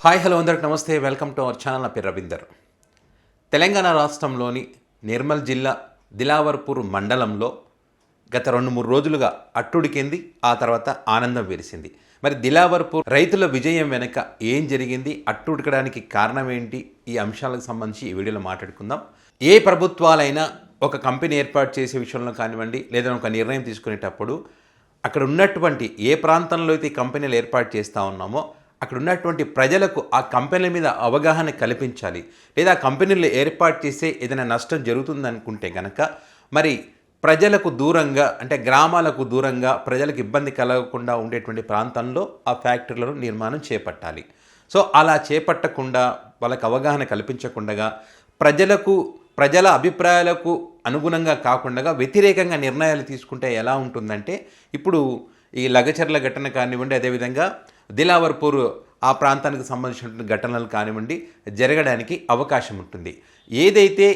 Hi hello అందరికి నమస్తే, welcome to our channel. నా పేరు రవీందర్. తెలంగాణ రాష్ట్రంలోని నిర్మల్ జిల్లా దిలావర్పూర్ మండలంలో గత 2-3 రోజులుగా అట్టుడికింది, ఆ తర్వాత ఆనందం వెలిసింది. మరి దిలావర్పూర్ రైతుల విజయం వెనక ఏం జరిగింది, అట్టుడికడానికి కారణం ఏంటి, ఈ అంశాలకు సంబంధించి ఈ వీడియోలో మాట్లాడుకుందాం. ఏ ప్రభుత్వాలైనా ఒక కంపెనీ ఏర్పాటు చేసే విషయంలో కానివ్వండి, లేదా ఒక నిర్ణయం తీసుకునేటప్పుడు అక్కడ ఉన్నటువంటి ఏ ప్రాంతంలో అయితే ఈ కంపెనీలు ఏర్పాటు చేస్తూ ఉన్నామో అక్కడ ఉన్నటువంటి ప్రజలకు ఆ కంపెనీల మీద అవగాహన కల్పించాలి. లేదా ఆ కంపెనీలు ఏర్పాటు చేసే ఏదైనా నష్టం జరుగుతుందనుకుంటే కనుక మరి ప్రజలకు దూరంగా, అంటే గ్రామాలకు దూరంగా, ప్రజలకు ఇబ్బంది కలగకుండా ఉండేటువంటి ప్రాంతంలో ఆ ఫ్యాక్టరీలను నిర్మాణం చేపట్టాలి. సో అలా చేపట్టకుండా, వాళ్ళకు అవగాహన కల్పించకుండా, ప్రజల అభిప్రాయాలకు అనుగుణంగా కాకుండా వ్యతిరేకంగా నిర్ణయాలు తీసుకుంటే ఎలా ఉంటుందంటే, ఇప్పుడు ఈ లగచర్ల ఘటన కానివ్వండి, అదేవిధంగా దిలావర్పూర్ ఆ ప్రాంతానికి సంబంధించిన ఘటనలు కానివ్వండి జరగడానికి అవకాశం ఉంటుంది. ఏదైతే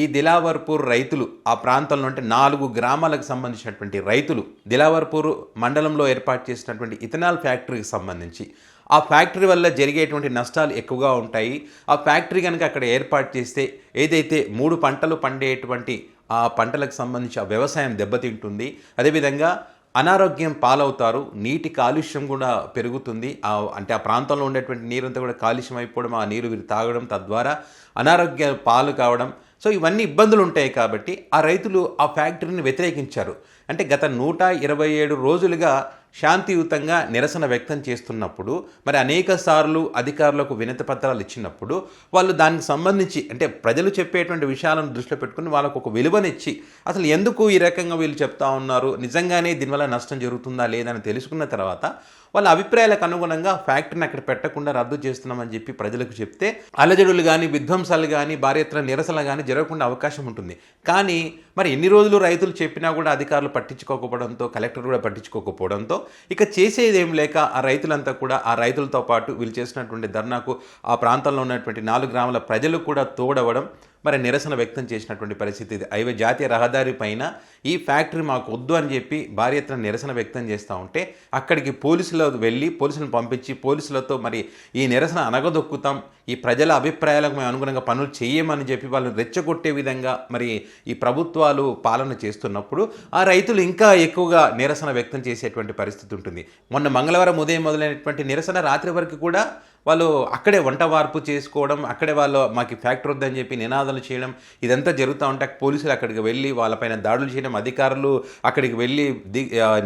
ఈ దిలావర్పూర్ రైతులు ఆ ప్రాంతంలో అంటే 4 గ్రామాలకు సంబంధించినటువంటి రైతులు దిలావర్పూర్ మండలంలో ఏర్పాటు చేసినటువంటి ఇథనాల్ ఫ్యాక్టరీకి సంబంధించి ఆ ఫ్యాక్టరీ వల్ల జరిగేటువంటి నష్టాలు ఎక్కువగా ఉంటాయి. ఆ ఫ్యాక్టరీ కనుక అక్కడ ఏర్పాటు చేస్తే ఏదైతే 3 పంటలు పండేటువంటి ఆ పంటలకు సంబంధించి ఆ వ్యవసాయం దెబ్బతింటుంది. అదేవిధంగా అనారోగ్యం పాలవుతారు, నీటి కాలుష్యం కూడా పెరుగుతుంది. అంటే ఆ ప్రాంతంలో ఉండేటువంటి నీరంతా కూడా కాలుష్యం అయిపోవడం, ఆ నీరు వీరు తాగడం, తద్వారా అనారోగ్య పాలు కావడం. సో ఇవన్నీ ఇబ్బందులు ఉంటాయి కాబట్టి ఆ రైతులు ఆ ఫ్యాక్టరీని వ్యతిరేకించారు. అంటే గత 127 రోజులుగా శాంతియుతంగా నిరసన వ్యక్తం చేస్తున్నప్పుడు, మరి అనేక సార్లు అధికారులకు వినతి పత్రాలు ఇచ్చినప్పుడు వాళ్ళు దానికి సంబంధించి అంటే ప్రజలు చెప్పేటువంటి విషయాలను దృష్టిలో పెట్టుకుని వాళ్ళకు ఒక విలువనిచ్చి అసలు ఎందుకు ఈ రకంగా వీళ్ళు చెప్తా ఉన్నారు, నిజంగానే దీనివల్ల నష్టం జరుగుతుందా లేదని తెలుసుకున్న తర్వాత వాళ్ళ అభిప్రాయాలకు అనుగుణంగా ఫ్యాక్టరీని అక్కడ పెట్టకుండా రద్దు చేస్తున్నామని చెప్పి ప్రజలకు చెప్తే అలజడులు కానీ, విధ్వంసాలు కానీ, భారీ ఎత్తున నిరసనలు కానీ జరగకుండా అవకాశం ఉంటుంది. కానీ మరి ఎన్ని రోజులు రైతులు చెప్పినా కూడా అధికారులు పట్టించుకోకపోవడంతో, కలెక్టర్ కూడా పట్టించుకోకపోవడంతో ఇక చేసేది ఏం లేక ఆ రైతులంతా కూడా, ఆ రైతులతో పాటు వీళ్ళు చేసినటువంటి ధర్నాకు ఆ ప్రాంతంలో ఉన్నటువంటి 4 గ్రామాల ప్రజలు కూడా తోడవడం, మరి నిరసన వ్యక్తం చేసినటువంటి పరిస్థితి ఇది. హైవే జాతీయ రహదారి పైన ఈ ఫ్యాక్టరీ మాకు వద్దు అని చెప్పి భారీ ఎత్తున నిరసన వ్యక్తం చేస్తూ ఉంటే అక్కడికి పోలీసులను పంపించి పోలీసులతో మరి ఈ నిరసన అనగదొక్కుతాం, ఈ ప్రజల అభిప్రాయాలకు మేము అనుగుణంగా పనులు చేయమని చెప్పి వాళ్ళని రెచ్చగొట్టే విధంగా మరి ఈ ప్రభుత్వాలు పాలన చేస్తున్నప్పుడు ఆ రైతులు ఇంకా ఎక్కువగా నిరసన వ్యక్తం చేసేటువంటి పరిస్థితి ఉంటుంది. మొన్న మంగళవారం ఉదయం మొదలైనటువంటి నిరసన రాత్రి వరకు కూడా వాళ్ళు అక్కడే వంట వార్పు చేసుకోవడం, అక్కడే వాళ్ళు మాకు ఫ్యాక్టరీ వద్దని చెప్పి నినాదాలు చేయడం, ఇదంతా జరుగుతూ ఉంటే పోలీసులు అక్కడికి వెళ్ళి వాళ్ళపైన దాడులు చేయడం, అధికారులు అక్కడికి వెళ్ళి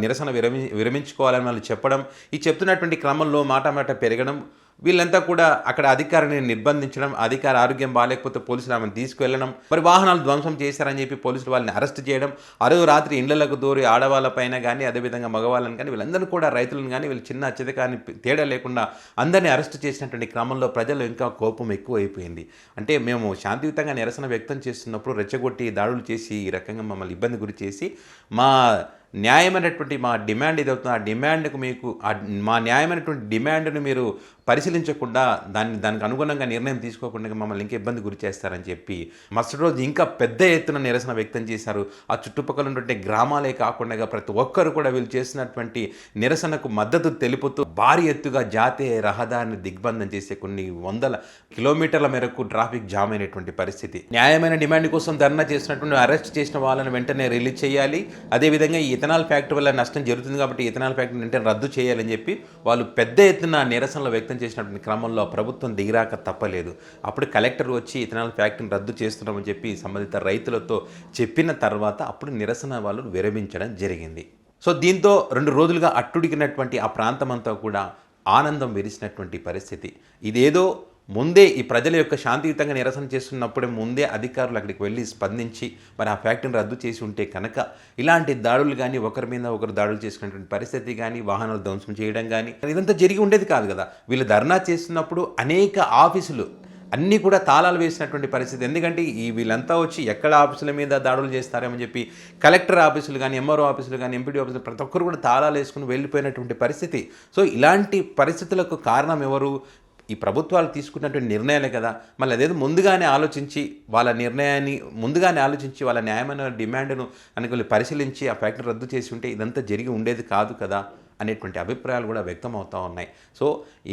నిరసన విరమించుకోవాలని వాళ్ళు చెప్పడం, ఈ చెప్తున్నటువంటి క్రమంలో మాట పెరగడం, వీళ్ళంతా కూడా అక్కడ అధికారిని నిర్బంధించడం, అధికారి ఆరోగ్యం బాగాలేకపోతే పోలీసులు ఆమెను తీసుకువెళ్ళడం, మరి వాహనాలు ధ్వంసం చేశారని చెప్పి పోలీసులు వాళ్ళని అరెస్ట్ చేయడం, అరువు రాత్రి ఇళ్లకు దూరి ఆడవాళ్ళపైన కానీ, అదేవిధంగా మగవాళ్ళని కానీ, వీళ్ళందరూ కూడా రైతులను కానీ వీళ్ళు చిన్న అత్యధికాన్ని తేడా లేకుండా అందరినీ అరెస్ట్ చేసినటువంటి క్రమంలో ప్రజలు ఇంకా కోపం ఎక్కువైపోయింది. అంటే మేము శాంతియుతంగా నిరసన వ్యక్తం చేస్తున్నప్పుడు రెచ్చగొట్టి దాడులు చేసి ఈ రకంగా మమ్మల్ని ఇబ్బంది గురి చేసి మా న్యాయమైనటువంటి మా డిమాండ్ ఏదవుతుందో ఆ డిమాండ్కు మా న్యాయమైనటువంటి డిమాండ్ను మీరు పరిశీలించకుండా దానికి అనుగుణంగా నిర్ణయం తీసుకోకుండా మమ్మల్ని ఇంకా ఇబ్బంది గురి చేస్తారని చెప్పి మరుసటి రోజు ఇంకా పెద్ద ఎత్తున నిరసన వ్యక్తం చేశారు. ఆ చుట్టుపక్కల ఉన్నటువంటి గ్రామాలే కాకుండా ప్రతి ఒక్కరు కూడా వీళ్ళు చేసినటువంటి నిరసనకు మద్దతు తెలుపుతూ భారీ ఎత్తుగా జాతీయ రహదారిని దిగ్బంధం చేసే కొన్ని వందల కిలోమీటర్ల మేరకు ట్రాఫిక్ జామ్ అయినటువంటి పరిస్థితి. న్యాయమైన డిమాండ్ కోసం ధర్నా చేసినటువంటి అరెస్ట్ చేసిన వాళ్ళని వెంటనే రిలీజ్ చేయాలి. అదేవిధంగా ఈ ఇథనాల్ ఫ్యాక్టరీ వల్ల నష్టం జరుగుతుంది కాబట్టి ఇథనాల్ ఫ్యాక్టరీ వెంటనే రద్దు చేయాలని చెప్పి వాళ్ళు పెద్ద ఎత్తున నిరసనలు వ్యక్తం చేసినటువంటి క్రమంలో ప్రభుత్వం దిగిరాక తప్పలేదు. అప్పుడు కలెక్టర్ వచ్చి ఇథనాల్ ఫ్యాక్టరీని రద్దు చేస్తున్నామని చెప్పి సంబంధిత రైతులతో చెప్పిన తర్వాత అప్పుడు నిరసన వాళ్ళు విరమించడం జరిగింది. సో దీంతో 2 రోజులుగా అట్టుడికినటువంటి ఆ ప్రాంతమంతా కూడా ఆనందం విరిసినటువంటి పరిస్థితి. ఇదేదో ముందే ఈ ప్రజల యొక్క శాంతియుతంగా నిరసన చేస్తున్నప్పుడే ముందే అధికారులు అక్కడికి వెళ్ళి స్పందించి మరి ఆ ఫ్యాక్టరీని రద్దు చేసి ఉంటే కనుక ఇలాంటి దాడులు కానీ, ఒకరి మీద ఒకరు దాడులు చేసుకునేటువంటి పరిస్థితి కానీ, వాహనాలు ధ్వంసం చేయడం కానీ ఇదంతా జరిగి ఉండేది కాదు కదా. వీళ్ళు ధర్నా చేస్తున్నప్పుడు అనేక ఆఫీసులు అన్నీ కూడా తాళాలు వేసినటువంటి పరిస్థితి. ఎందుకంటే వీళ్ళంతా వచ్చి ఎక్కడ ఆఫీసుల మీద దాడులు చేస్తారేమని చెప్పి కలెక్టర్ ఆఫీసులు కానీ, ఎంఆర్ఓ ఆఫీసులు కానీ, ఎంపీడీ ఆఫీసులు ప్రతి ఒక్కరు కూడా తాళాలు వేసుకుని వెళ్ళిపోయినటువంటి పరిస్థితి. సో ఇలాంటి పరిస్థితులకు కారణం ఎవరు? ఈ ప్రభుత్వాలు తీసుకున్నటువంటి నిర్ణయాలే కదా. మళ్ళీ అదేదో ముందుగానే ఆలోచించి వాళ్ళ న్యాయమైన డిమాండ్ను అనుకుని పరిశీలించి ఆ ఫ్యాక్టరీ రద్దు చేసి ఉంటే ఇదంతా జరిగి ఉండేది కాదు కదా అనేటువంటి అభిప్రాయాలు కూడా వ్యక్తం అవుతూ ఉన్నాయి. సో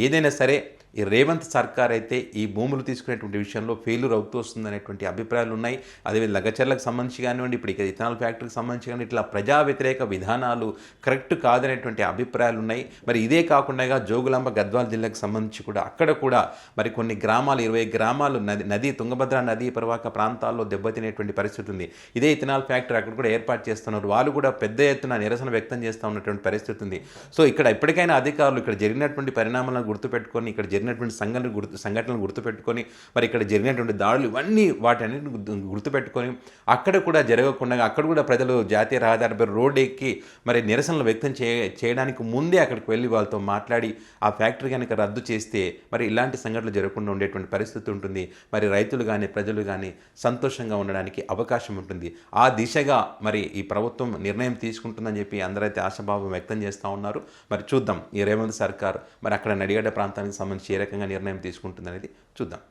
ఏదైనా సరే ఈ రేవంత్ సర్కార్ అయితే ఈ భూములు తీసుకునేటువంటి విషయంలో ఫెయిల్యూర్ అవుతూ వస్తుందనేటువంటి అభిప్రాయాలు ఉన్నాయి. అదేవిధంగా లగచర్లకు సంబంధించి కానివ్వండి, ఇప్పుడు ఇక ఇథనాల్ ఫ్యాక్టరీకి సంబంధించి కానీ ఇట్లా ప్రజా వ్యతిరేక విధానాలు కరెక్ట్ కాదనేటువంటి అభిప్రాయాలు ఉన్నాయి. మరి ఇదే కాకుండా జోగులాంబ గద్వాల జిల్లాకు సంబంధించి కూడా అక్కడ కూడా మరి కొన్ని గ్రామాలు 20 గ్రామాలు నది తుంగభద్ర నదీ పరివాహక ప్రాంతాల్లో దెబ్బతినేటువంటి పరిస్థితి ఉంది. ఇదే ఇథనాల్ ఫ్యాక్టరీ అక్కడ కూడా ఏర్పాటు చేస్తున్నారు. వాళ్ళు కూడా పెద్ద ఎత్తున నిరసన వ్యక్తం చేస్తూ ఉన్నటువంటి పరిస్థితి ఉంది. సో ఇక్కడ ఇప్పటికైనా అధికారులు ఇక్కడ జరిగినటువంటి పరిణామాలను గుర్తుపెట్టుకొని, ఇక్కడ జరిగినటువంటి సంఘటనలు గుర్తుపెట్టుకొని, మరి ఇక్కడ జరిగినటువంటి దాడులు ఇవన్నీ వాటన్నిటిని గుర్తుపెట్టుకొని అక్కడ కూడా జరగకుండా అక్కడ కూడా ప్రజలు జాతీయ రహదారిపై రోడ్ ఎక్కి మరి నిరసనలు వ్యక్తం చేయడానికి ముందే అక్కడికి వెళ్ళి వాళ్ళతో మాట్లాడి ఆ ఫ్యాక్టరీ కనుక రద్దు చేస్తే మరి ఇలాంటి సంఘటనలు జరగకుండా ఉండేటువంటి పరిస్థితి ఉంటుంది. మరి రైతులు కానీ ప్రజలు కానీ సంతోషంగా ఉండడానికి అవకాశం ఉంటుంది. ఆ దిశగా మరి ఈ ప్రభుత్వం నిర్ణయం తీసుకుంటుందని చెప్పి అందరైతే ఆశాభావం వ్యక్తం చేస్తూ ఉన్నారు. మరి చూద్దాం ఈ రేవంత్ సర్కార్ మరి అక్కడ నడిగడ్డ ప్రాంతానికి సంబంధించి ఏ రకంగా నిర్ణయం తీసుకుంటుందనేది చూద్దాం.